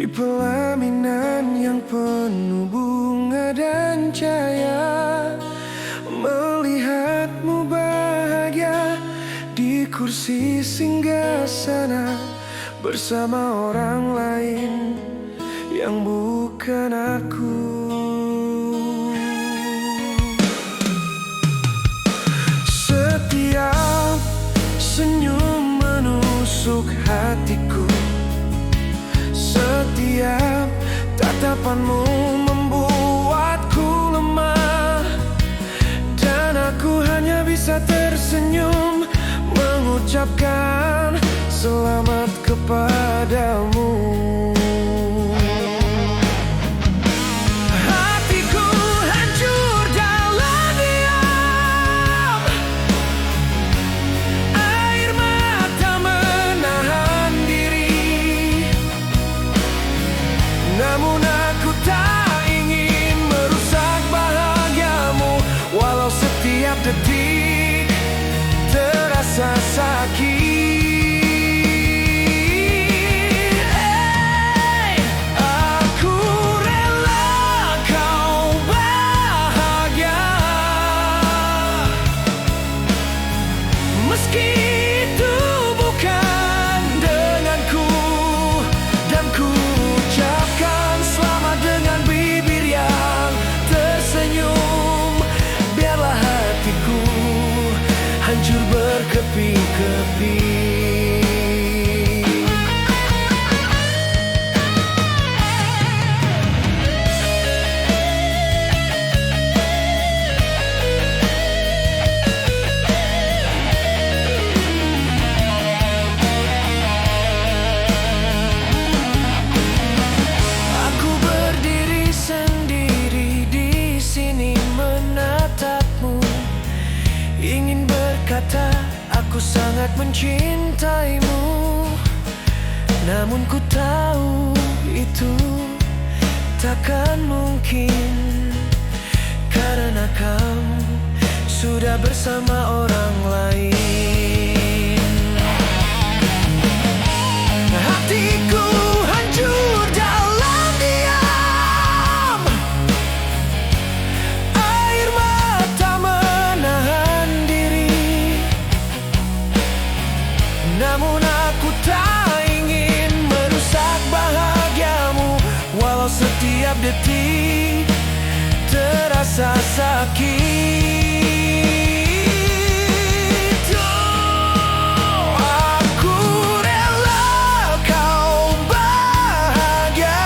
Di pelaminan yang penuh bunga dan cahaya, melihatmu bahagia di kursi singgasana bersama orang lain yang bukan aku. Setiap senyum menusuk hatiku, setiap tatapanmu membuatku lemah, dan aku hanya bisa tersenyum mengucapkan selamat kepadamu. Hatiku hancur dalam diam, air mata menahan diri, namun aku tak ingin merusak bahagiamu, walau setiap detik terasa sakit. Aku rela kau bahagia, meski itu bukan denganku, dan ku ucapkan selamat dengan bibir yang tersenyum. Biarlah hatiku hancur berkeping-keping. Aku berdiri sendiri di sini menatapmu, ingin berkata aku sangat mencintaimu, namun ku tahu itu takkan mungkin, karena kamu sudah bersama orang lain. Hatiku hancur dalam diam, air mata menahan diri, namun aku tak ingin merusak bahagiamu, walau setiap detik terasa sakit. Oh, aku rela kau bahagia,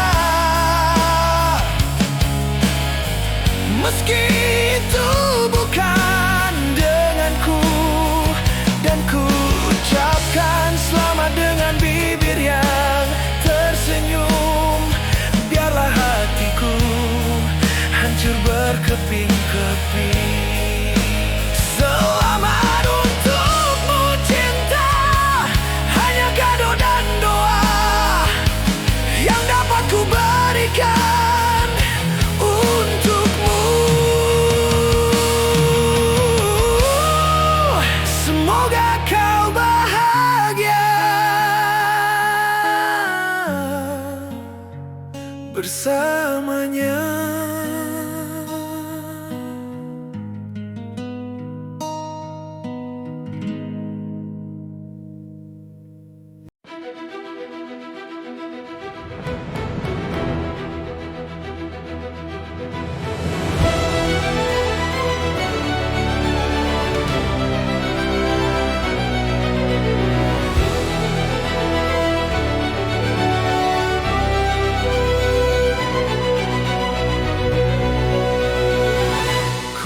meski itu bukan denganku, dan ku ucapkan selamat dengan bibir yang tersenyum. Biarlah hatiku hancur berkeping-keping. Selamat untukmu cinta, hanya kado dan doa yang dapat ku berikan untukmu. Semoga kau bahagia bersamanya.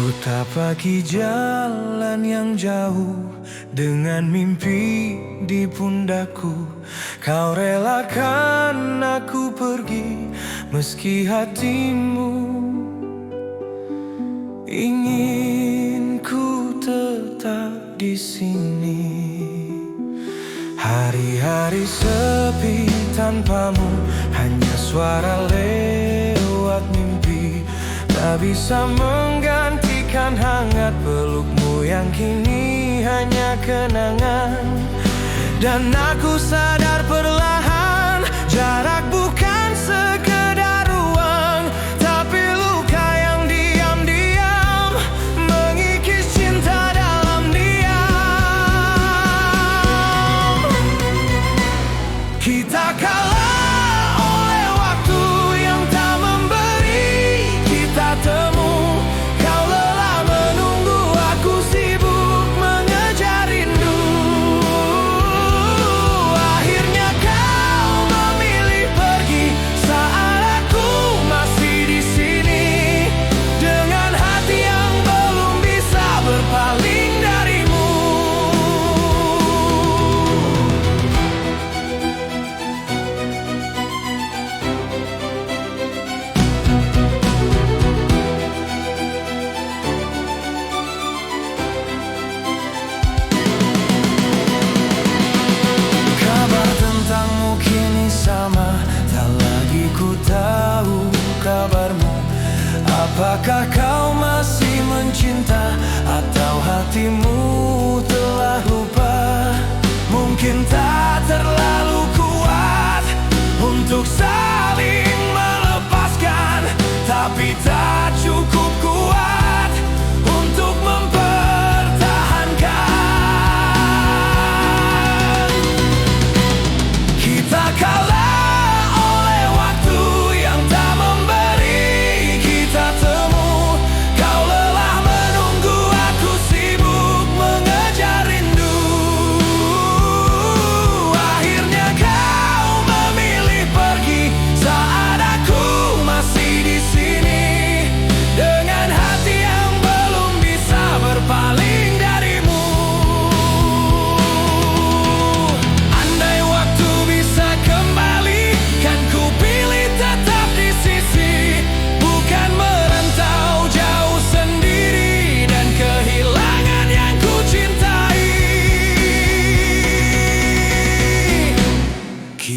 Ku tapaki jalan yang jauh dengan mimpi di pundakku. Kau relakan aku pergi, meski hatimu ingin ku tetap di sini. Hari-hari sepi tanpamu, hanya suara lewat mimpi, tak bisa menggantikan hangat pelukmu yang kini hanya kenangan. Dan aku sadar perlahan, jarak bukan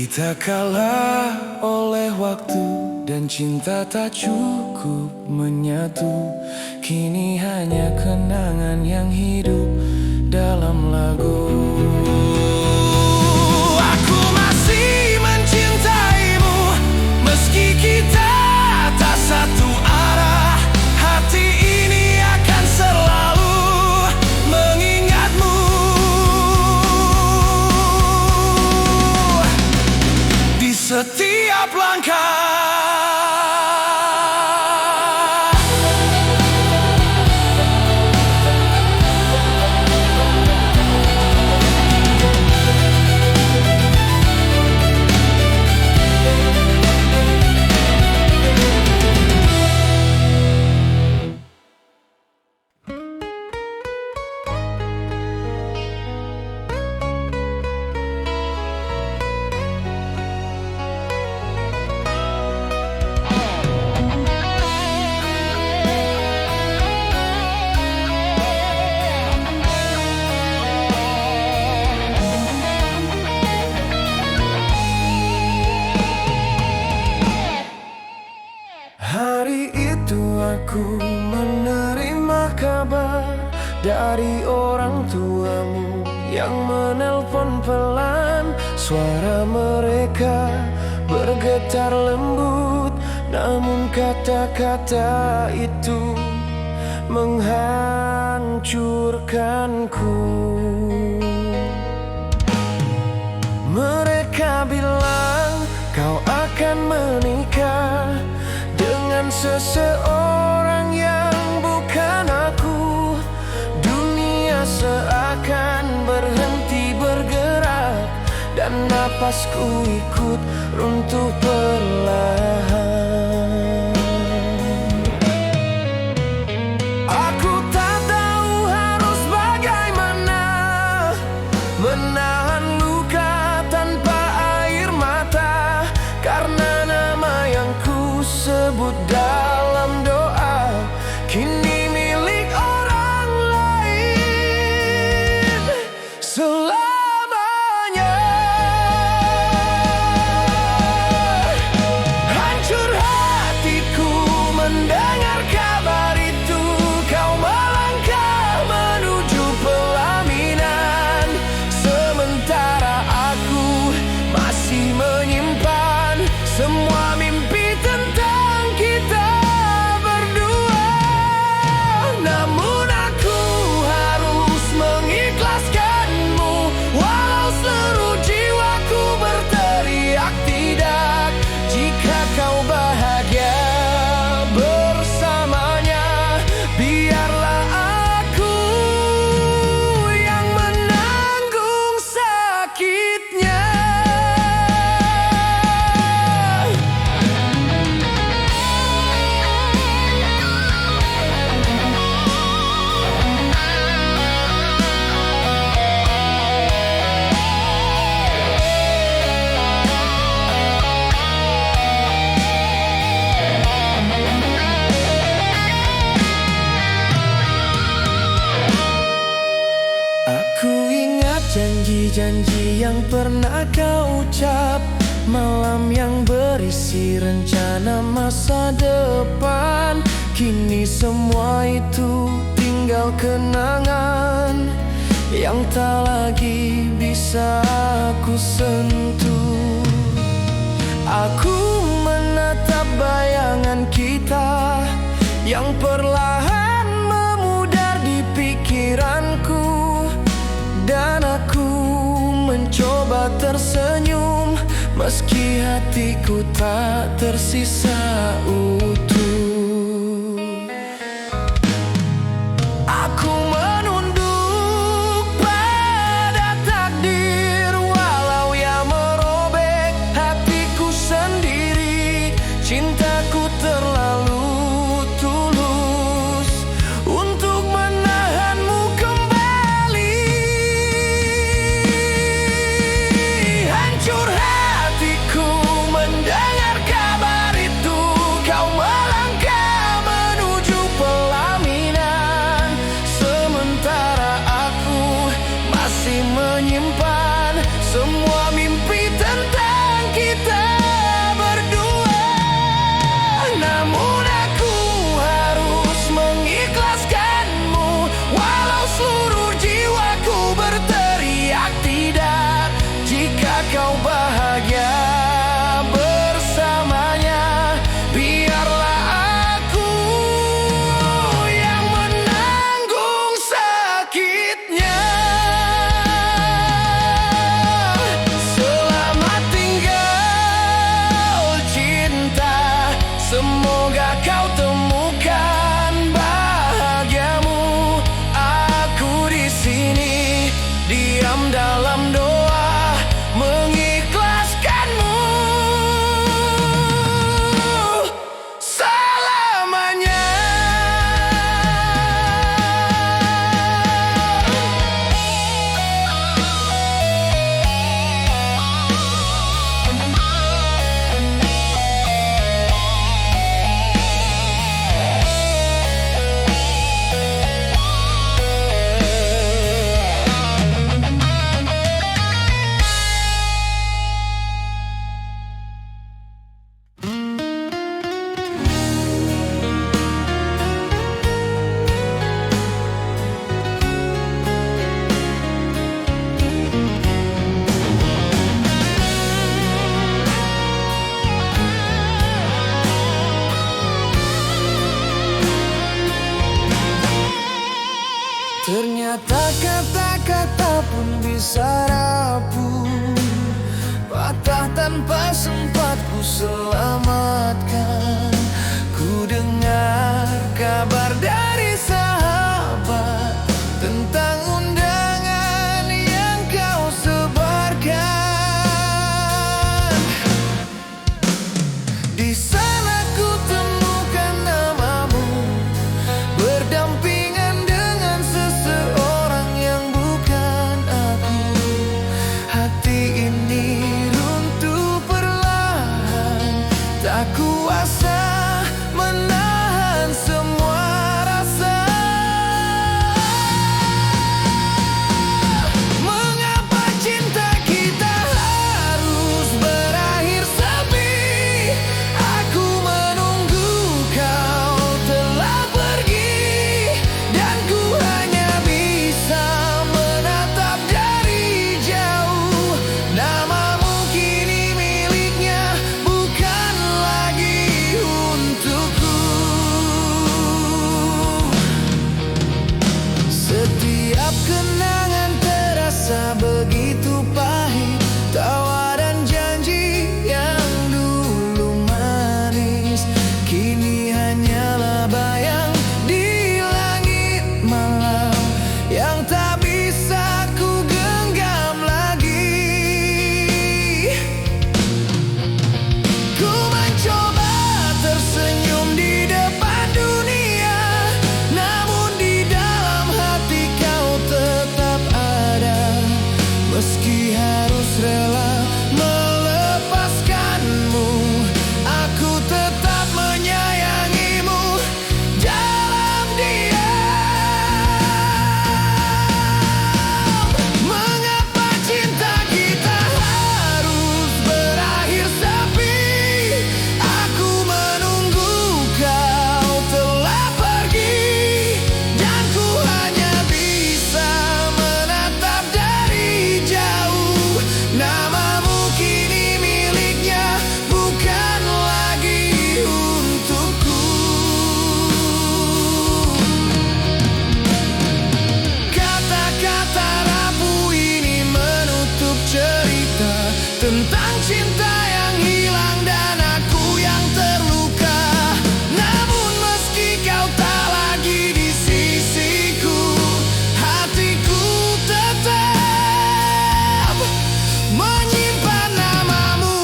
Kita kalah oleh waktu dan cinta tak cukup menyatu. Kini hanya kenangan yang hidup dalam lagu. Aku masih mencintaimu meski kita tak satu arah. Hati ini akan selalu mengingatmu. Di setiap langkah. Hari itu aku menerima kabar dari orang tuamu yang menelpon pelan. Suara mereka bergetar lembut, namun kata-kata itu menghancurkanku. Mereka bilang kau akan menikah dengan seseorang yang bukan aku. Dunia seakan berhenti bergerak dan napasku ikut runtuh perlahan. Aku tak tahu harus bagaimana menahan luka tanpa air mata, karena nama yang ku sebut dalam doa kini milik orang lain selamanya. Hancur hatiku mendengar kabar itu. Kau melangkah menuju pelaminan, sementara aku masih menyimpan semua mimpi tentang kita berdua. Namun aku harus mengikhlaskanmu, walau seluruh jiwaku berteriak tidak. Jika kau bahagia bersamanya, biarlah aku yang menanggung sakitnya. Aku ingat janji-janji yang pernah kau ucap, malam yang berisi rencana masa depan. Kini semua itu tinggal kenangan yang tak lagi bisa aku sentuh. Aku menatap bayangan kita yang perlahan memudar di pikiranku. Dan aku mencoba tersenyum meski hatiku tak tersisa utuh. Aku menunduk pada takdir, walau ia merobek hatiku sendiri. Cintaku terlalu tulus untuk menahanmu kembali. Hancur hatiku mendengar kabar itu. Kau tentang cinta yang hilang dan aku yang terluka. Namun meski kau tak lagi di sisiku, hatiku tetap menyimpan namamu.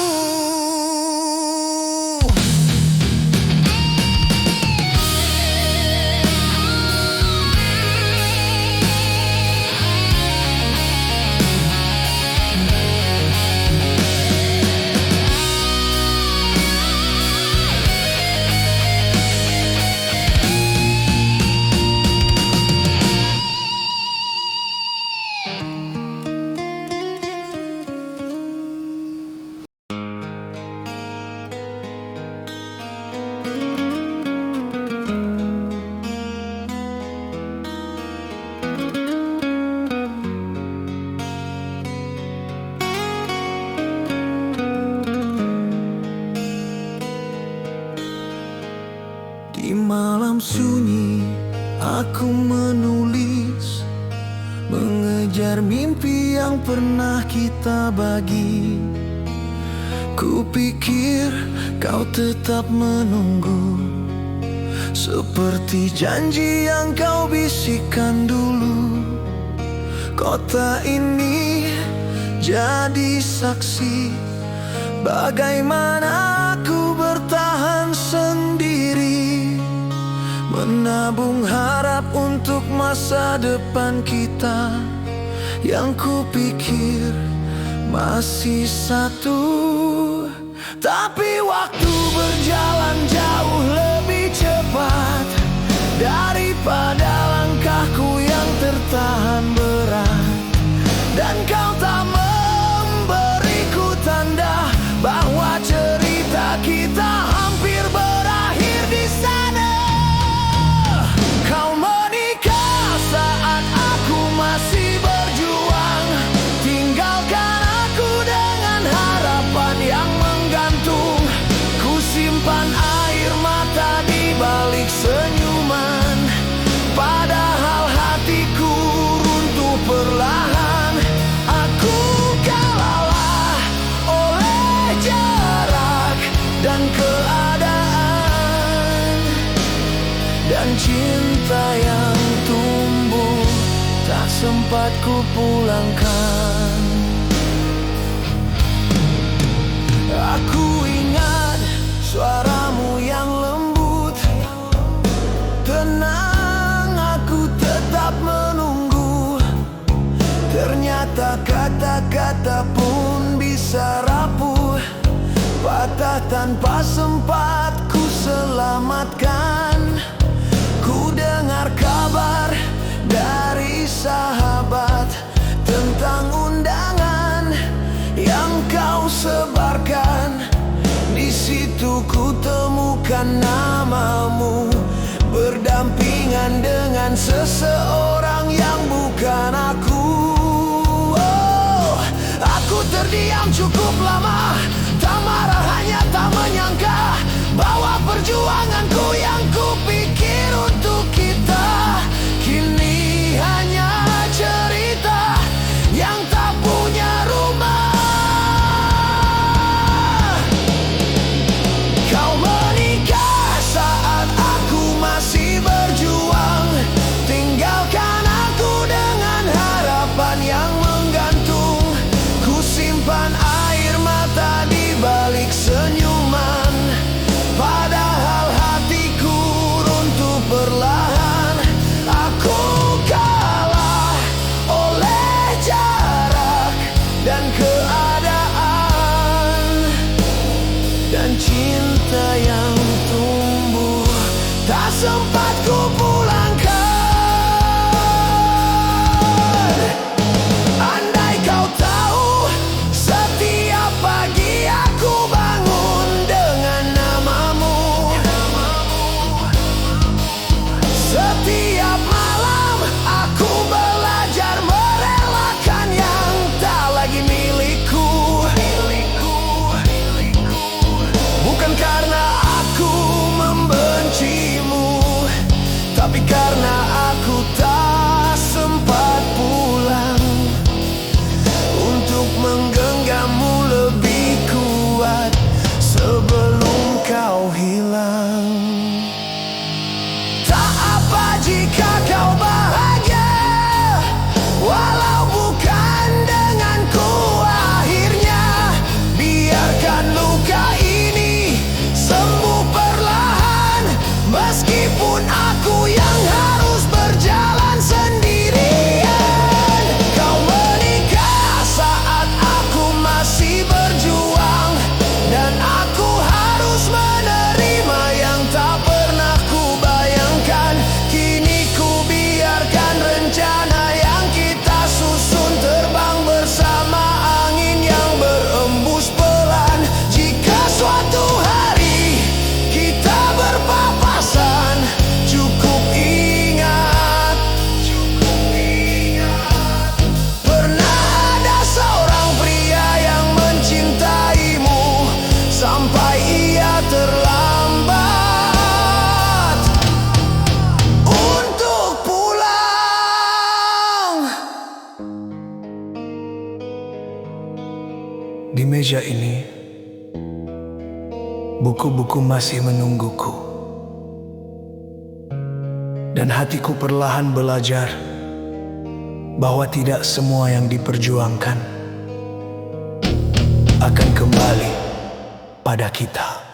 Di malam sunyi aku menulis, mengejar mimpi yang pernah kita bagi. Kupikir kau tetap menunggu, seperti janji yang kau bisikkan dulu. Kota ini jadi saksi bagaimana aku bertahan sendiri, menabung harap untuk masa depan kita yang kupikir masih satu. Tapi waktu berjalan jauh lebih cepat daripada langkahku yang tertahan berat. Dan kau tak memberiku tanda bahwa cerita kita hampir berakhir di sana. Kau menikah saat aku masih berjuang, tinggalkan aku dengan harapan yang menggantung. Ku simpan air mata di balik senyuman, padahal hatiku runtuh perlahan. Aku kalah oleh jarak dan keadaan, dan cinta yang tumbuh tak sempat ku pulangkan. Aku ingat suaramu yang lembut, tenang aku tetap menunggu. Ternyata kata-kata pun bisa rapuh, patah tanpa sempat ku selamatkan. Ku dengar kabar dari sahabat tentang undangan yang kau sebarkan. Di situ ku temukan namamu berdampingan dengan seseorang yang bukan aku. Oh, aku terdiam cukup lama, tak marah hanya tak menyangka bahwa perjuanganku yang kupikir untuk kita kini hanya cerita yang tak punya rumah. Kau menikah saat aku masih berjuang, tinggalkan aku dengan harapan yang menggantung. Ku simpan air mata di balik senyuman, padahal hatiku runtuh perlahan. Aku kalah oleh jarak dan keadaan, dan cinta yang tumbuh tak sempat ku pulangkan. Andai kau tahu, setiap pagi aku bangun dengan namamu. Setiap malam aku belajar merelakan yang tak lagi milikku. Bukan karena aku membencimu, Di meja ini, buku-buku masih menungguku, dan hatiku perlahan belajar bahwa tidak semua yang diperjuangkan akan kembali pada kita.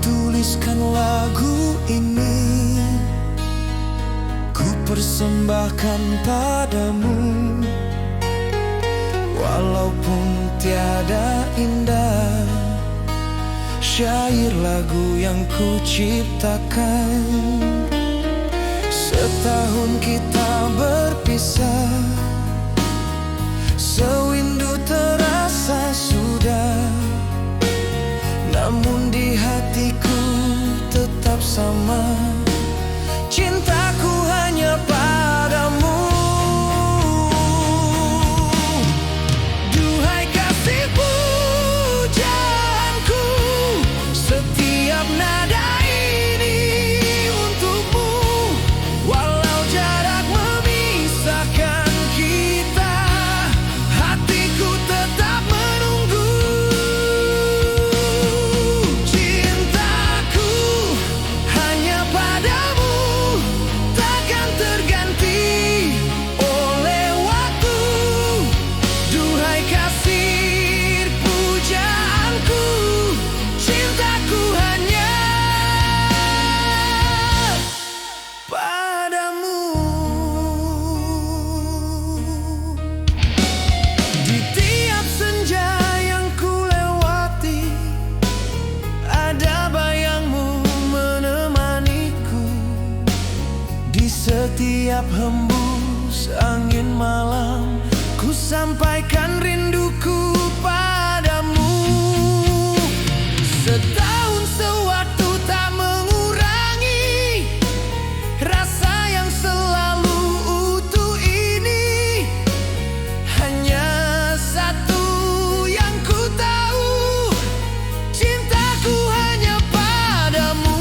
Tuliskan lagu ini, ku persembahkan padamu. Walaupun tiada indah syair lagu yang ku ciptakan. Setahun kita berpisah, sewindu terasa sudah, namun di hatiku tetap sama. Cintaku hanya padamu. Duhai kasih pujaanku, setiap nada ini untukmu. Walau jarak memisahkan kita, hatiku tetap menunggu. Setiap hembus angin malam, ku sampaikan rinduku padamu. Setahun sewaktu tak mengurangi rasa yang selalu utuh ini. Hanya satu yang ku tahu, cintaku hanya padamu.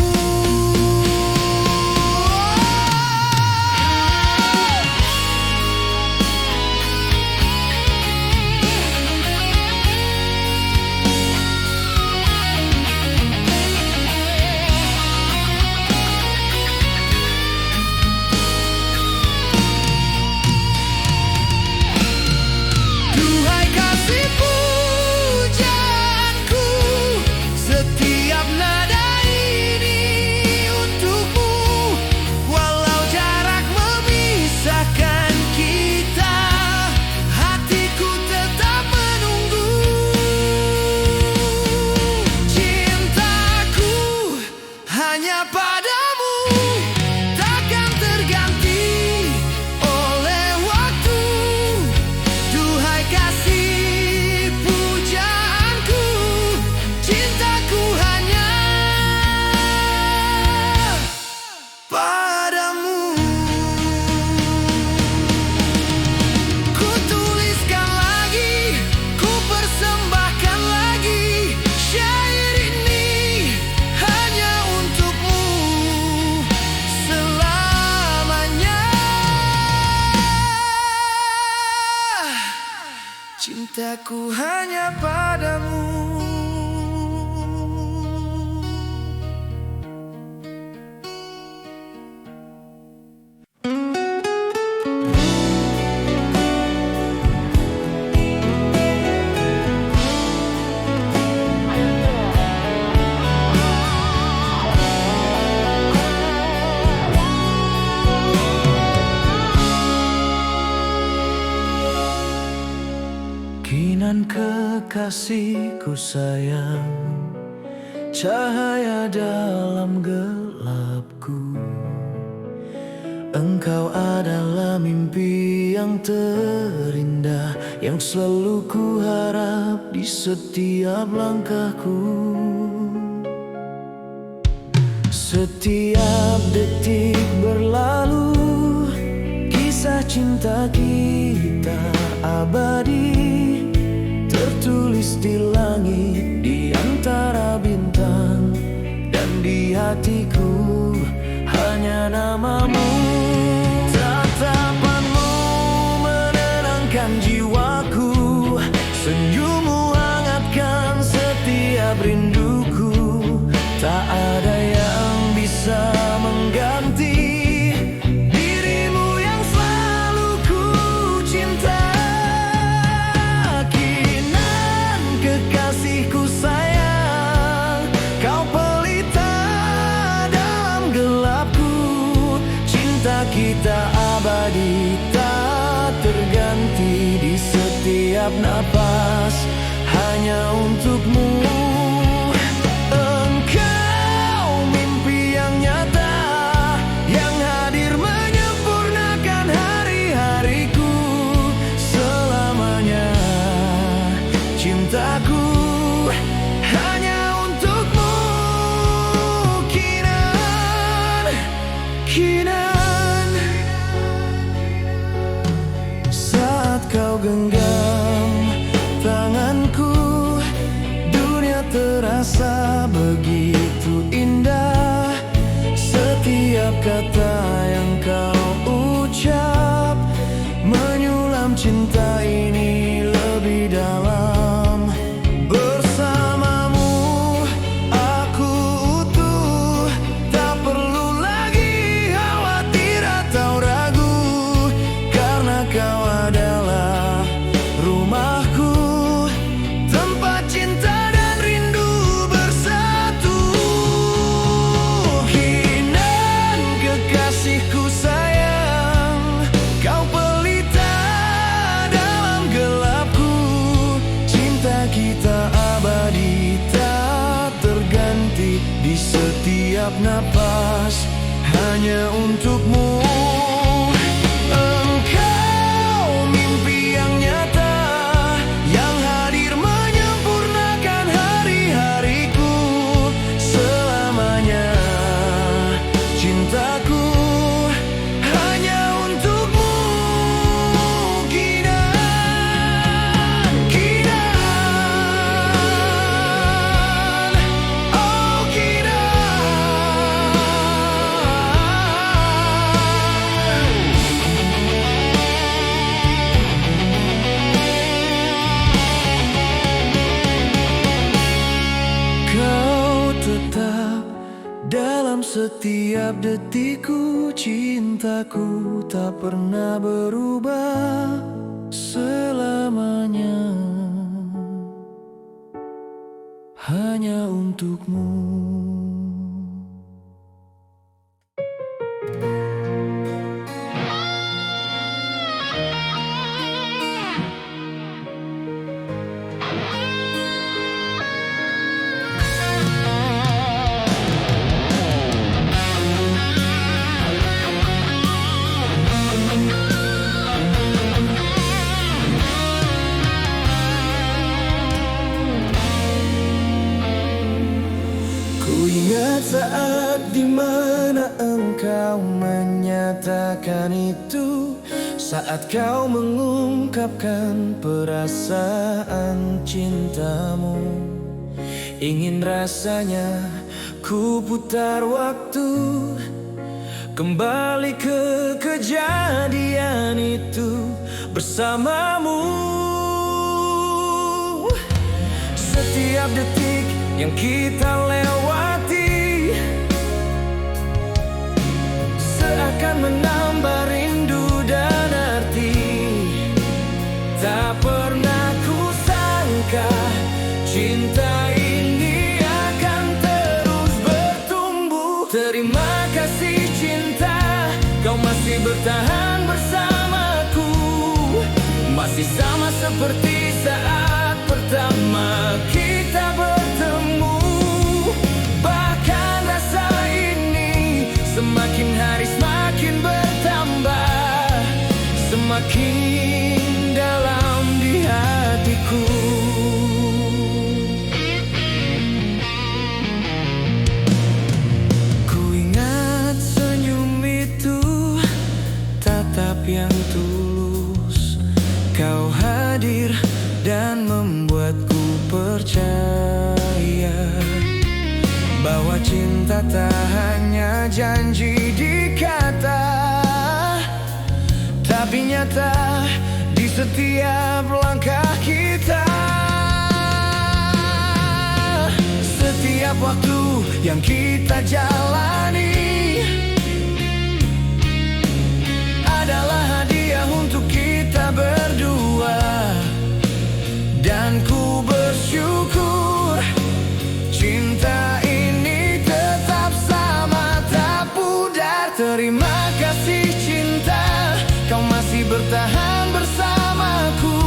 Cintaku hanya padamu. Kinan kekasihku sayang, cahaya dalam gelapku. Engkau adalah mimpi yang terindah, yang selalu ku harap di setiap langkahku. Setiap detik berlalu, kisah cinta kita abadi, tertulis di langit di antara bintang, dan di hatiku hanya namamu. Tatapanmu menenangkan jiwaku, senyummu hangatkan setiap rinduku. Tak ada yang bisa mengganti dirimu yang selalu ku cinta. Kinan kekasihku sayang, kau pelita dalam gelapku. Cinta kita abadi, tak terganti di setiap napas, hanya untukmu. Cintaku hanya untukmu, Kinan, Kinan. Saat kau genggam tanganku, dunia terasa begitu indah. Setiap kata yang kau ucap menyulam cinta ini lebih dalam. Kita abadi, tak terganti di setiap napas, hanya untukmu. Engkau mimpi yang nyata, yang hadir menyempurnakan hari-hariku. Selamanya cintaku hanya untukmu, Kinan. Dalam setiap detikku, cintaku tak pernah berubah selamanya, hanya untukmu. Saat dimana engkau menyatakan itu, saat kau mengungkapkan perasaan cintamu, ingin rasanya ku putar waktu, kembali ke kejadian itu bersamamu. Setiap detik yang kita lewati seakan menambah rindu dan arti. Tak pernah ku sangka cinta ini akan terus bertumbuh. Terima kasih cinta, kau masih bertahan bersamaku, masih sama seperti saat pertama kita bertemu. Bahkan rasa ini semakin hari semakin bertambah, semakin dalam di hatiku. Ku ingat senyum itu, tatap yang tulus. Kau hadir dan membuatku percaya bahwa cinta tak hanya janji di kata, tapi nyata di setiap langkah kita. Setiap waktu yang kita jalani adalah hadiah untuk kita berdua. Dan ku bersyukur cinta ini tetap sama, tak pudar. Terima kasih cinta, kau masih bertahan bersamaku,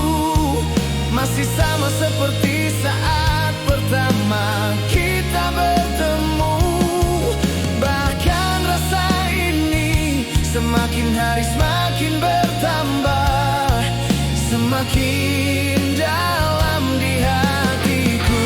masih sama seperti saat pertama kita bertemu. Bahkan rasa ini semakin hari semakin bertambah, semakin dalam di hatiku.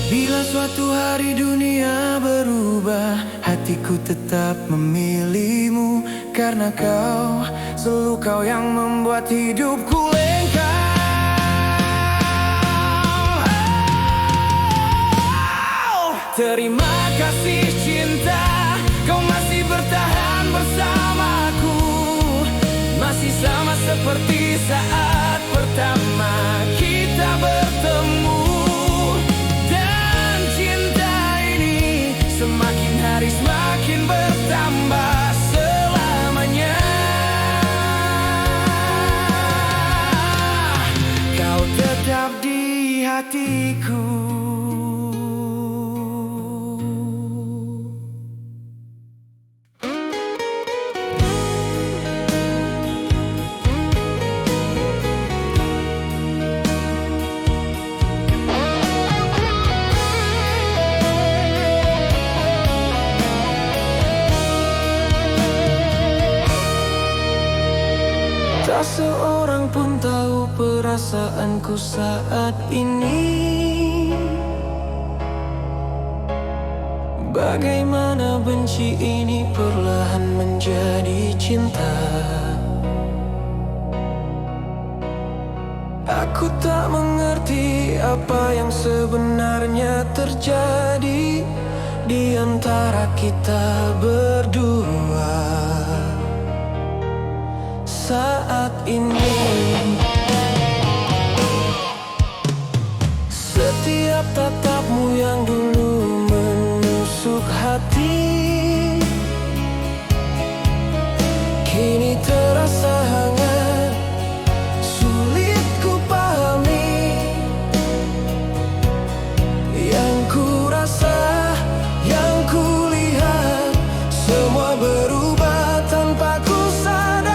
Bila suatu hari dunia berubah, hatiku tetap memilihmu. Karena kau, selalu kau yang membuat hidupku lengkap. Terima kasih cinta, kau masih bertahan bersamaku, masih sama seperti saat pertama kita bertemu. Semakin hari semakin bertambah selamanya. Kau tetap di hatiku. Tak seorang pun tahu perasaanku saat ini. Bagaimana benci ini perlahan menjadi cinta. Aku tak mengerti apa yang sebenarnya terjadi di antara kita berdua saat ini. Setiap tatapmu yang dulu menusuk hati, kini terasa hangat, sulit ku pahami. Yang ku rasa, yang ku lihat, semua berubah tanpa ku sadari.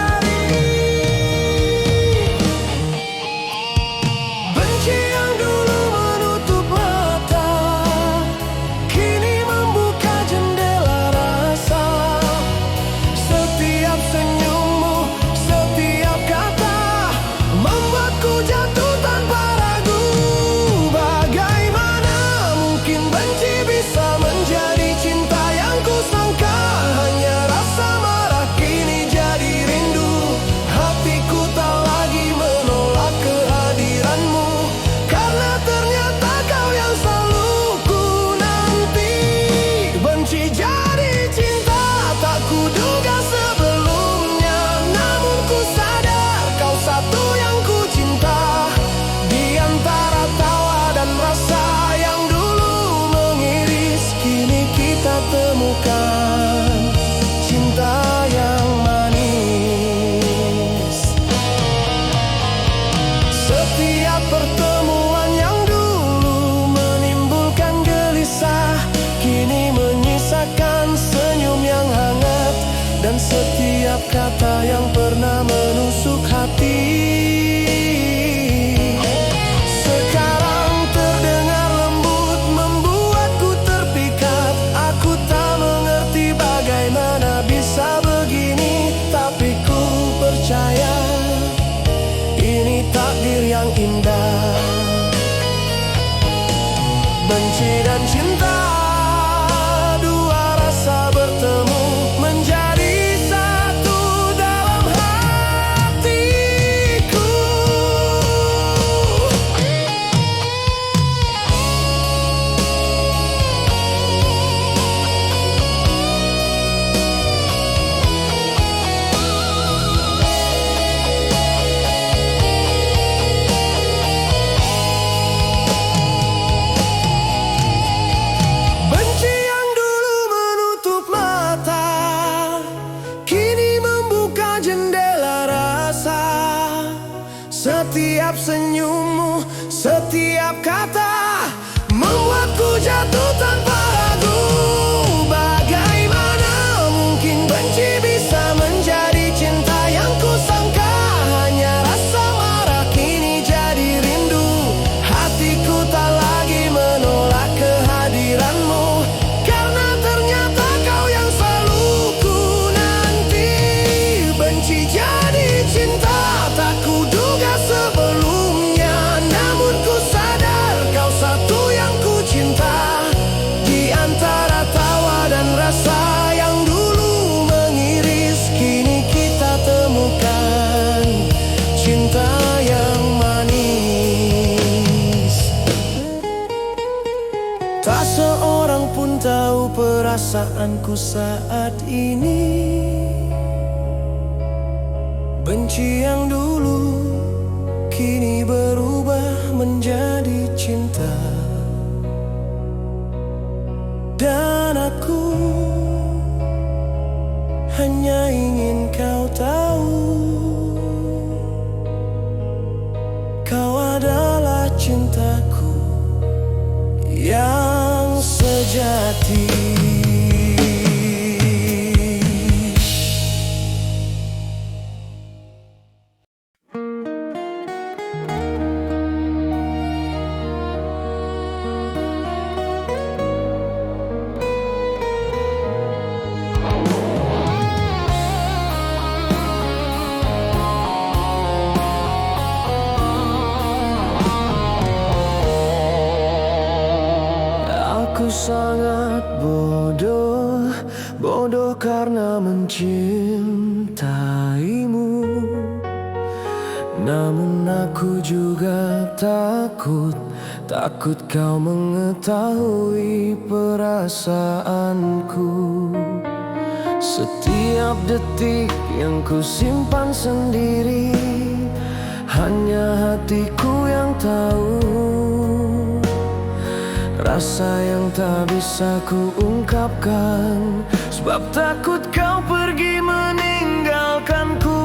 Benci dan cinta, dua rasa bertemu menjadi satu dalam hatiku. Benci yang dulu menutup mata, kini membuka jendela rasa. Setiap senyummu, setiap kata membuatku jatuh tanpa ragu. Bagaimana mungkin benci bisa menjadi cinta? Yang kusangka hanya rasa marah kini jadi rindu. Hatiku tak lagi menolak kehadiranmu, karena ternyata kau yang selalu ku nanti. Benci jadi cinta, tak kuduga sebelumnya. Namun ku sadar kau satu yang ku cinta. Di antara tawa dan rasa yang dulu mengiris, kini kita temukan cinta yang manis. Tak seorang pun tahu perasaanku saat ini. Benci yang dulu kini berubah menjadi cinta. Dan aku hanya ingin kau tahu, kau adalah cintaku yang sejati. Aku sangat bodoh, bodoh karena mencintaimu. Namun aku juga takut, takut kau mengetahui perasaanku. Setiap detik yang ku simpan sendiri, hanya hatiku yang tahu. Rasa yang tak bisa ku ungkapkan, sebab takut kau pergi meninggalkanku.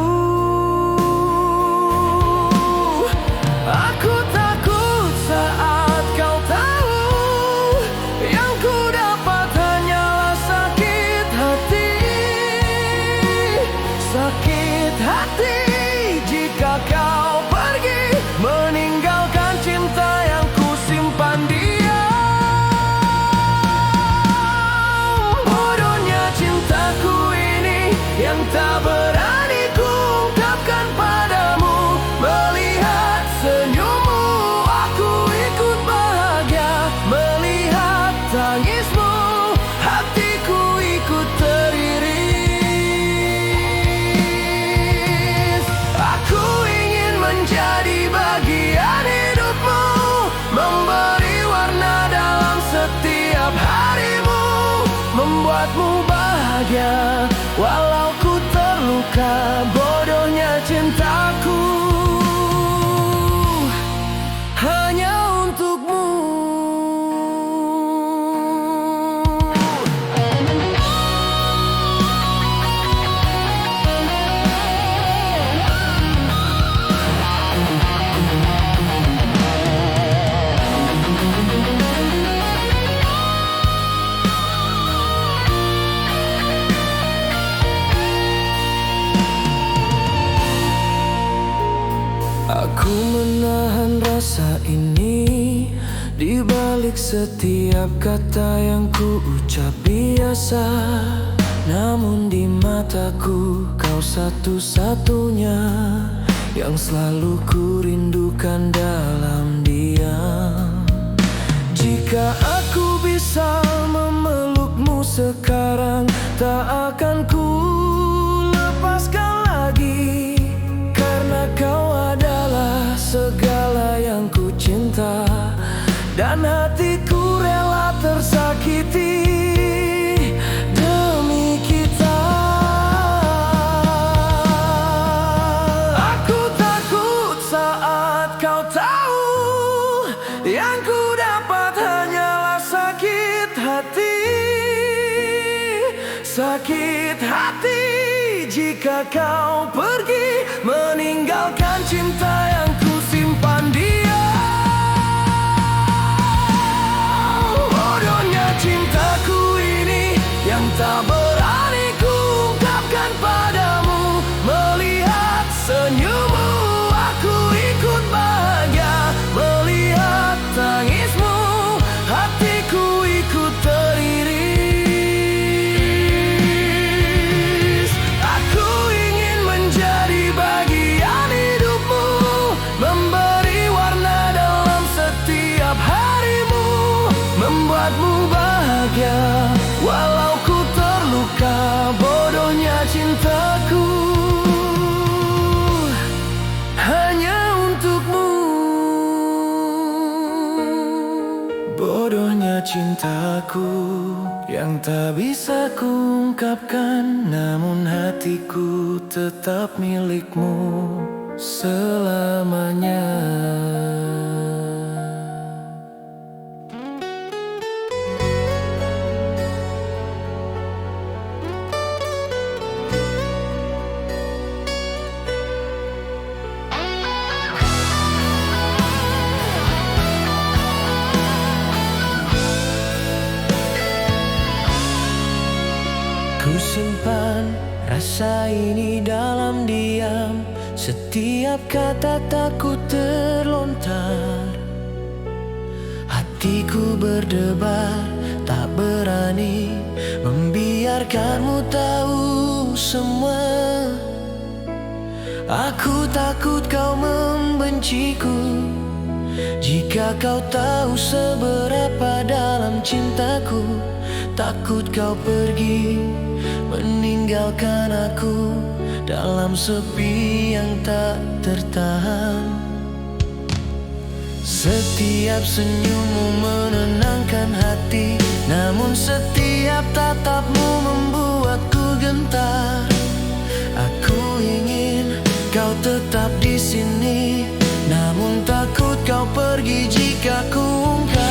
Aku takut saat kau tahu, yang ku dapat hanyalah sakit hati. Sakit hati jika kau pergi meninggalkan cinta yang ku simpan diam. Yang tak berani ku ungkapkan padamu. Melihat senyummu, aku ikut bahagia. Melihat tangismu, hatiku ikut teriris. Aku ingin menjadi bagian hidupmu, memberi warna dalam setiap harimu, membuatmu bahagia. Walau ku terluka, bodohnya cintaku hanya untukmu. Aku menahan rasa ini, di balik setiap kata yang ku ucap biasa. Namun di mataku kau satu-satunya yang selalu ku rindukan dalam diam. Jika Jika aku bisa memelukmu sekarang, tak akan ku lepaskan lagi. Karena kau adalah segala yang ku cinta, dan hatiku rela tersakiti demi kita. Aku takut saat kau tahu yang ku dapat hanyalah sakit hati. Sakit hati jika kau pergi, meninggalkan cinta yang ku simpan diam. Bodohnya cintaku ini yang tak berani ku ungkapkan padamu. Melihat senyummu aku ikut bahagia, melihat tangismu hatiku ikut teriris. Aku ingin menjadi bagian hidupmu, memberi warna dalam setiap harimu, membuatmu bahagia walau ku terluka. Bodohnya cintaku hanya untukmu. Bodohnya cintaku yang tak bisa ku ungkapkan, namun hatiku tetap milikmu selamanya. Ku simpan rasa ini dalam diam, setiap kata takut terlontar. Hatiku berdebar, tak berani membiarkanmu tahu semua. Aku takut kau membenciku jika kau tahu seberapa dalam cintaku. Takut kau pergi meninggalkan aku dalam sepi yang tak tertahan. Setiap senyummu menenangkan hati, namun setiap tatapmu membuatku gentar. Aku ingin kau tetap di sini, namun takut kau pergi jika ku ungkap.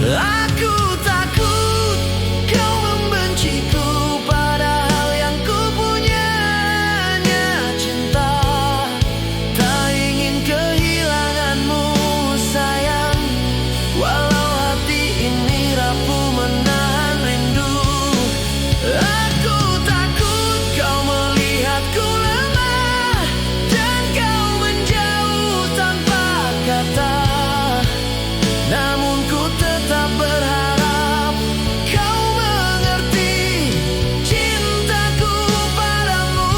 Aku takut kau membenciku, padahal yang ku punya hanya cinta. Tak ingin kehilanganmu sayang, walau hati ini rapuh menahan rindu. Aku takut kau melihatku lemah dan kau menjauh tanpa kata, namun ku tetap berharap kau mengerti cintaku padamu.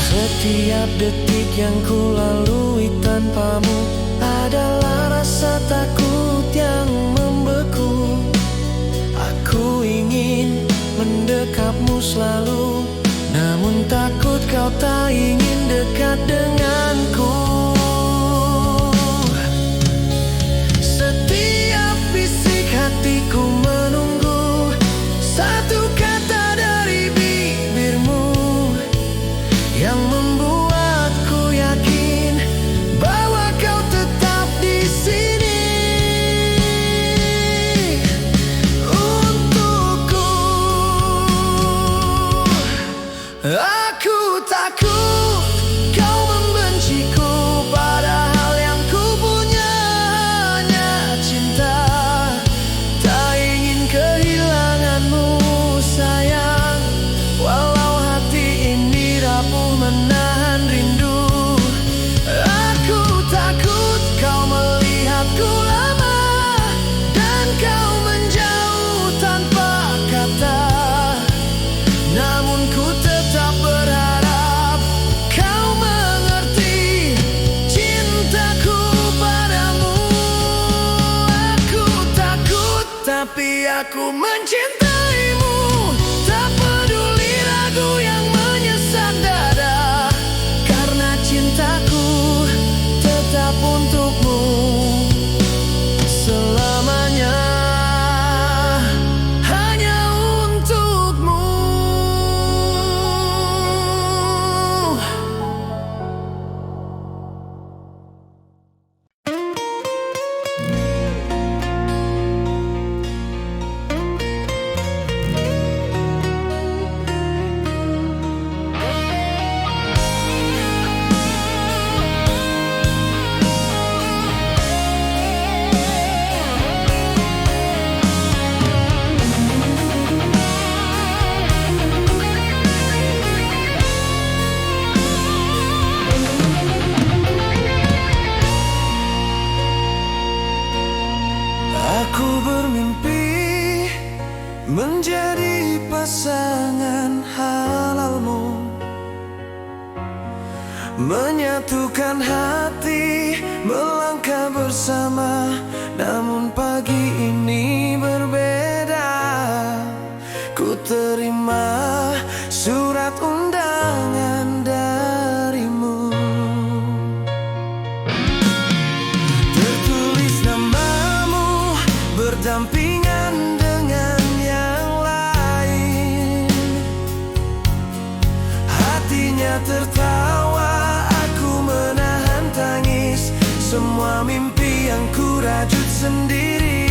Setiap detik yang ku lalui tanpamu adalah rasa takut yang membeku. Aku ingin mendekapmu selalu, namun takut kau tak ingin dekat denganku. Setiap bisik hatiku menunggu satu kata dari bibirmu yang membuatku yakin bahwa kau tetap di sini untukku. Aku takut menyatukan hati, melangkah bersama. Namun pagi ini berbeda. Ku terima surat undangan darimu. Tertulis namamu berdampingan dengan yang lain. Hatinya tertawa, aku menahan tangis. Semua mimpi yang ku rajut sendiri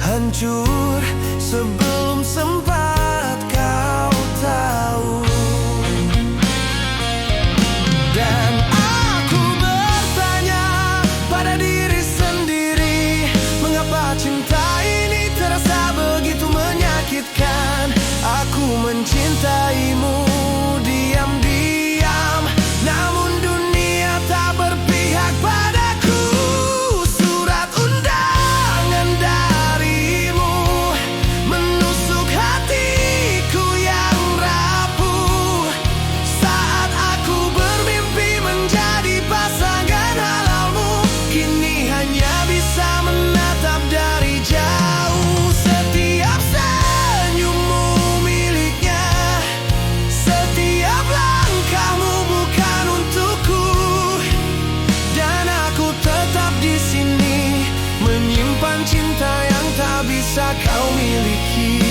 hancur sebelum sempat kau tahu. Dan aku bertanya pada diri sendiri, mengapa cinta ini terasa begitu menyakitkan? Aku mencintaimu diam-diam, namun dunia tak berpihak padaku. Surat undangan darimu menusuk hatiku yang rapuh. Saat aku bermimpi menjadi pasangan halalmu, kini hanya bisa menatap dari jauh. Setiap senyummu miliknya, setiap langkahmu bukan untukku. Dan aku tetap di sini menyimpan cinta yang tak bisa kau miliki.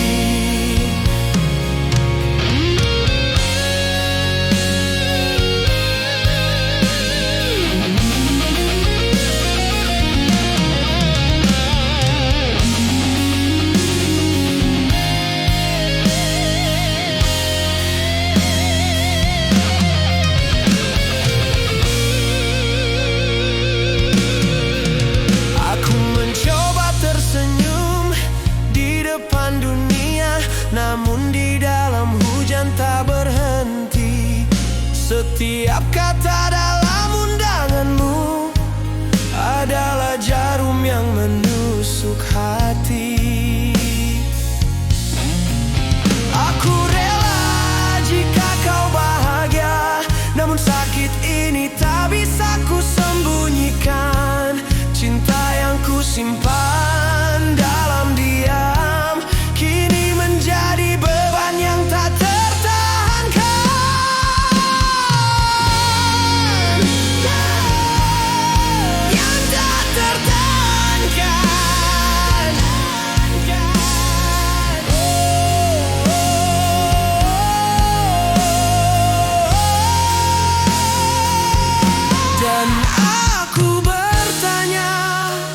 Aku mencoba tersenyum di depan dunia, namun di dalam hujan tak berhenti. Setiap kata dalam undanganmu adalah jarum yang menusuk hati. Aku rela jika kau bahagia, namun sakit ini tak bisa ku sembunyikan. Cinta yang ku simpan dalam diam kini menjadi beban yang tak tertahankan. Yang tak tertahankan. Dan aku bertanya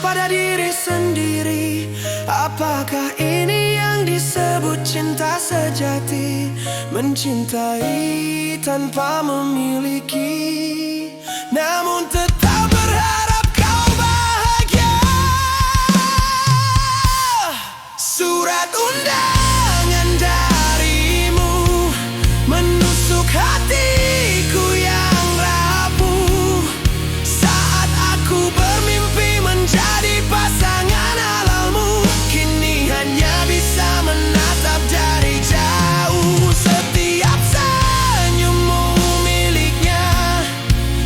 pada diri sendiri, apakah ini yang disebut cinta sejati? Mencintai tanpa memiliki, namun tetap berharap kau bahagia. Surat undangan darimu menusuk hatiku yang rapuh. Saat aku bermimpi menjadi pasangan halalmu, kini hanya bisa menatap dari jauh. Setiap senyummu miliknya,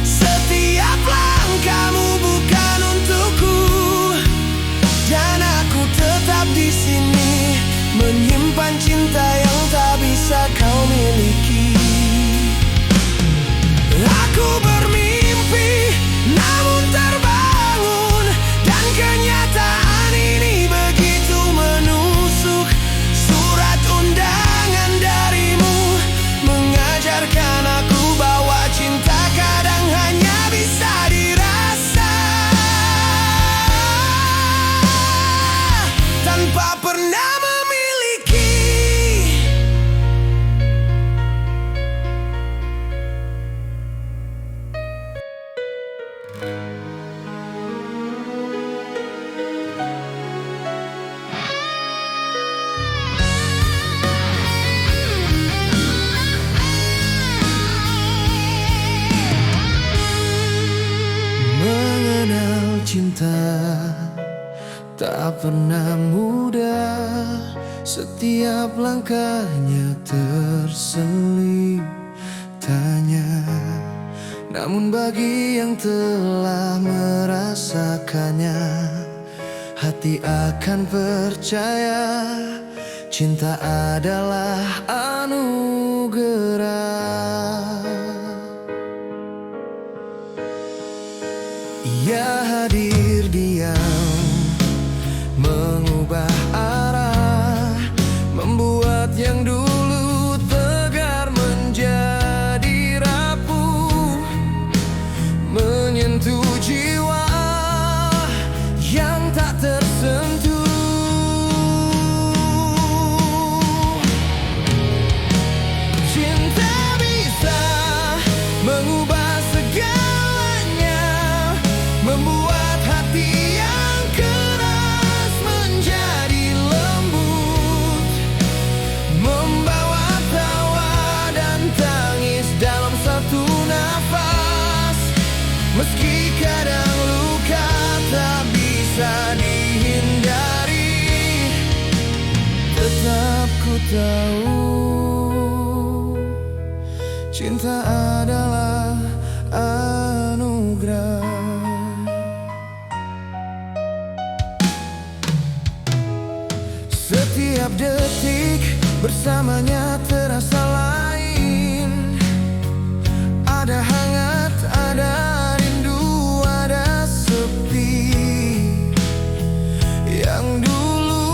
setiap langkahmu bukan untukku. Dan aku tetap di sini menyimpan cinta yang tak bisa kau miliki. Aku bermimpi namun terbangun, dan kenyataan ini begitu menusuk. Surat undangan darimu mengajarkan aku bahwa cinta kadang hanya bisa dirasa tanpa pernah memiliki. Mengenal cinta tak pernah mudah, setiap langkahnya terselip tanya. Namun bagi yang telah merasakannya, hati akan percaya cinta adalah anugerah. Ia hadir diam, mengubah arah, membuat yang dulu tegar menjadi rapuh, menyentuh jiwa yang tak tersentuh. Cinta bisa mengubah segalanya, membuat hati yang keras menjadi lembut, membawa tawa dan tangis dalam satu nafas. Meski kadang luka tak bisa dihindari, tetap ku tahu cinta adalah anugerah. Setiap detik bersamanya terasa lain. Ada hangat, ada rindu, ada sepi. Yang dulu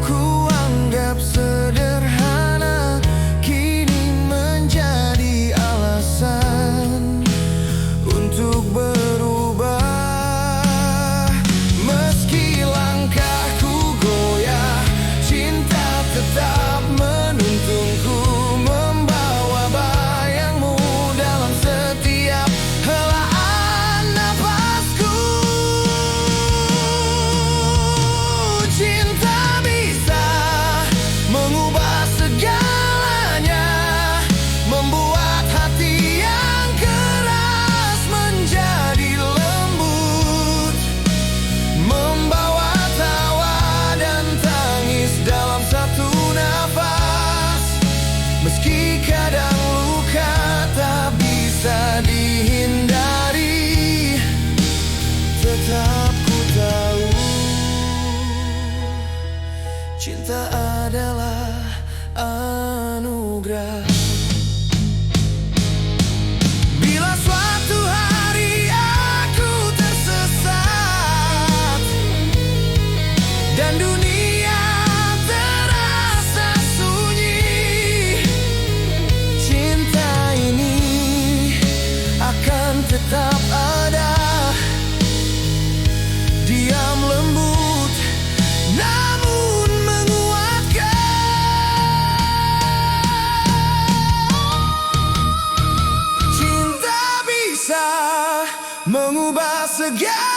ku anggap sederhana, kini menjadi alasan untuk berubah. Meski langkahku goyah, cinta tetap menuntunku, membawa bayangmu dalam setiap helaan nafasku. Cinta bisa mengubah segalanya, membuat hati yang keras menjadi lembut, membawa tawa dan tangis dalam satu nafas. Meski kadang luka tak bisa dihindari, tetap ku tahu cinta adalah anugerah. Bila suatu hari aku tersesat dan dunia terasa sunyi, cinta ini akan tetap ada, diam lembut namun menguatkan. Cinta bisa mengubah segala